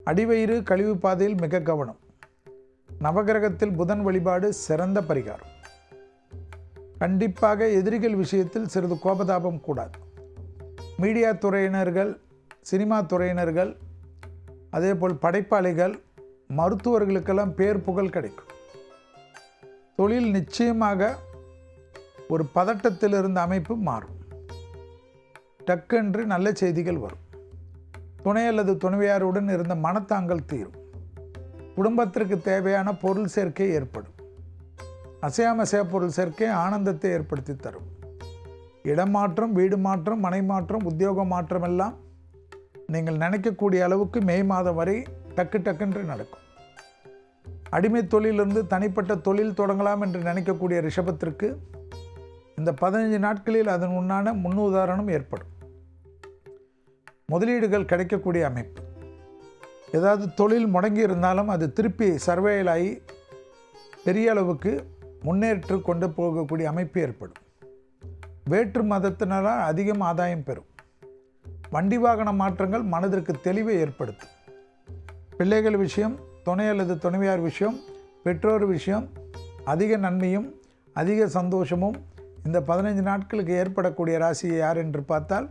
அடிவயிறு கழிவு பாதையில் மிக கவனம். நவகிரகத்தில் புதன் வழிபாடு சிறந்த பரிகாரம். கண்டிப்பாக எதிரிகள் விஷயத்தில் சிறிது கோபதாபம் கூடாது. மீடியா துறையினர்கள், சினிமா துறையினர்கள், அதேபோல் படைப்பாளிகள், மருத்துவர்களுக்கெல்லாம் பேர் புகழ் கிடைக்கும். தொழில் நிச்சயமாக ஒரு பதட்டத்தில் இருந்த அமைப்பு மாறும். டக்கென்று நல்ல செய்திகள் வரும். துணை அல்லது துணைவியாருடன் இருந்த மனத்தாங்கல் தீரும். குடும்பத்திற்கு தேவையான பொருள் சேர்க்கை ஏற்படும். அசையாமசையா பொருள் சேர்க்கை ஆனந்தத்தை ஏற்படுத்தி தரும். இடமாற்றம், வீடு மாற்றம், மனை மாற்றம், உத்தியோக மாற்றம் எல்லாம் நீங்கள் நினைக்கக்கூடிய அளவுக்கு மே மாதம் வரை டக்குன்று நடக்கும். அடிமை தொழிலிருந்து தனிப்பட்ட தொழில் தொடங்கலாம் என்று நினைக்கக்கூடிய ரிஷபத்திற்கு இந்த 15 நாட்களில் அதன் உண்டான முன்னுதாரணம் ஏற்படும். முதலீடுகள் கிடைக்கக்கூடிய அமைப்பு. ஏதாவது தொழில் முடங்கி இருந்தாலும் அது திருப்பி சர்வேல் ஆகி பெரிய அளவுக்கு முன்னேற்று கொண்டு போகக்கூடிய அமைப்பு ஏற்படும். வேற்று மதத்தினரால் அதிகம் ஆதாயம் பெறும். வண்டி வாகன மாற்றங்கள் மனதிற்கு தெளிவை ஏற்படுத்தும். பிள்ளைகள் விஷயம், துணை அல்லது துணைவியார் விஷயம், பெற்றோர் விஷயம் அதிக நன்மையும் அதிக சந்தோஷமும் இந்த 15 நாட்களுக்கு ஏற்படக்கூடிய ராசி யார் என்று பார்த்தால்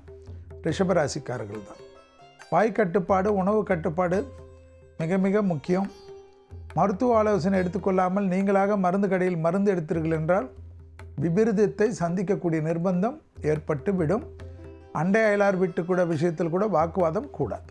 ரிஷப ராசிக்காரர்கள் தான். வாய் கட்டுப்பாடு, உணவு கட்டுப்பாடு மிக மிக முக்கியம். மருத்துவ ஆலோசனை எடுத்துக்கொள்ளாமல் நீங்களாக மருந்து கடையில் மருந்து எடுத்தீர்கள் என்றால் விபரீதத்தை சந்திக்கக்கூடிய நிர்பந்தம் ஏற்பட்டு விடும். அண்டை அயலார் வீட்டு கூட விஷயத்தில் கூட வாக்குவாதம் கூடாது.